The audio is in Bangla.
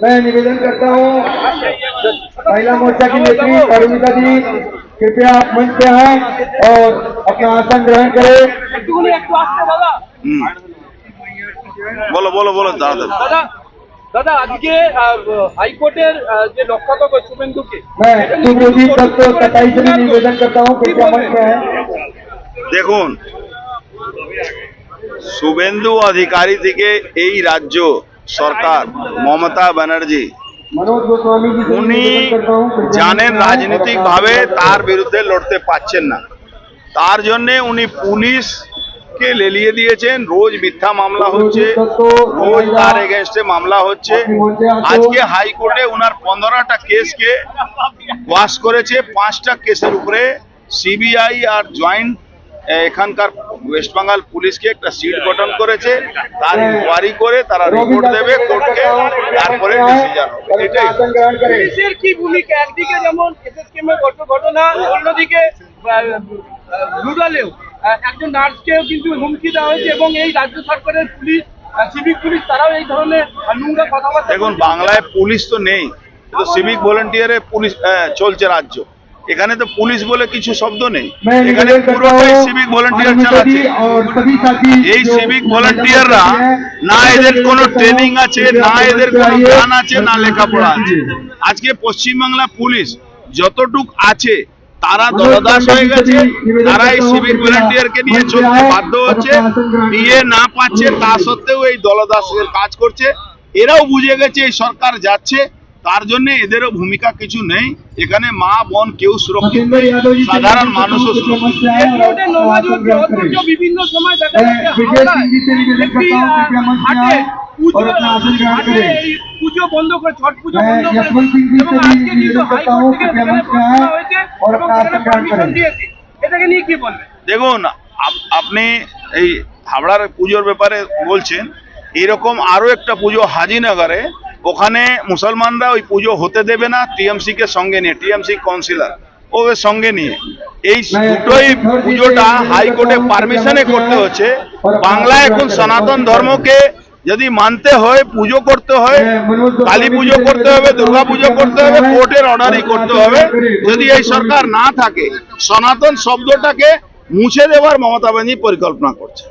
मैं निवेदन करता हूँ महिला मोर्चा की नेत्री परिमिता जी कृपया मंच पे आए और अपना आसन ग्रहण करें। बोलो बोलो बोलो दादा दादा আজকে হাইকোর্টের যে রক্ষাকর্তা শুভেন্দুকে मैं सुब्रजीत दत्त कटाई से भी निवेदन करता हूँ कृपया मंच पे आए। দেখুন, শুভেন্দু অধিকারী থেকে এই রাজ্য সরকার মমতা ব্যানার্জি मनोज गोस्वामी जी से উনি निवेदन करता हूँ জানেন রাজনৈতিক ভাবে তার বিরুদ্ধে লড়তে পারছেন না, তার জন্য উনি পুলিশকে লেলিয়ে দিয়েছেন। রোজ মিথ্যা মামলা হচ্ছে, রোজ তার এগেনস্টে মামলা হচ্ছে। আজকে হাইকোর্টে উনার 15টা কেসকে ওয়াশ করেছে, 5টা কেসের উপরে সিবিআই আর জয়েন্ট এখানকার ওয়েস্ট বেঙ্গল পুলিশকে একটা সিট গঠন করেছে। তার ইনকোয়ারি করে তারা রিপোর্ট দেবে কোর্টকে, তারপরে ডিসিশন হবে। এটাই পুলিশের কি ভূমিকা? একদিকে যেমন এসএসকেএমের ঘটনা, অন্যদিকে রুরালেও একজন নার্সকেও কিন্তু হুমকি দেওয়া হয়েছে এবং এই রাজ্য সরকারের পুলিশ, সিভিক পুলিশ তারাও এই ধরনের নোংরা কথাবার্তা। দেখুন, বাংলায় পুলিশ তো নেই, তো সিভিক ভলেন্টিয়ারে পুলিশ চলছে রাজ্য। এখানে তো পুলিশ বলে কিছু শব্দ নেই, এখানে পুরোটাই সিভিক ভলেন্টিয়ার চালাচ্ছে। এই সিভিক ভলেন্টিয়াররা না এদের কোনো ট্রেনিং আছে, না এদের কোনো জ্ঞান আছে, না লেখাপড়া আছে। আজকে পশ্চিমবাংলা পুলিশ যতটুক আছে তারা দলদাস হয়ে গেছে, তারা এই সিভিক ভলেন্টিয়ারকে নিয়ে চলতে বাধ্য হচ্ছে, নিয়ে না পাচ্ছে তা সত্ত্বেও এই দলদাসের কাজ করছে। এরাও বুঝে গেছে এই সরকার যাচ্ছে, তার জন্য এদেরও ভূমিকা কিছু নেই। এখানে মা বোন কেউ সুরক্ষিত নেই, সাধারণ মানুষও সুরক্ষিত। বিভিন্ন সময় দেখা যাচ্ছে পুজো বন্ধ করে, ছট পুজো বন্ধ করে এবং আজকে কিন্তু হাইকোর্ট থেকে হয়েছে এবং সেখানে পারমিশন দিয়েছে। এটাকে নিয়ে কি বলবেন? দেখুন, আপনি এই হাবড়ার পুজোর ব্যাপারে বলছেন, এরকম আরো একটা পুজো হাজিনগরে, ওখানে মুসলমানরা ওই পুজো হতে দেবে না টিএমসি কে সঙ্গে নিয়ে, টিএমসি কাউন্সিলর ওকে সঙ্গে নিয়ে। এই দুটোই পুজোটা হাইকোর্টে পারমিশনে করতে হচ্ছে। বাংলায় এখন সনাতন ধর্মকে যদি মানতে হয়, পুজো করতে হয়, কালী পুজো করতে হবে, দুর্গা পুজো করতে হবে, কোর্টের অর্ডারই করতে হবে। যদি এই সরকার না থাকে, সনাতন শব্দটাকে মুছে দেওয়ার মমতা ব্যানার্জি পরিকল্পনা করছে।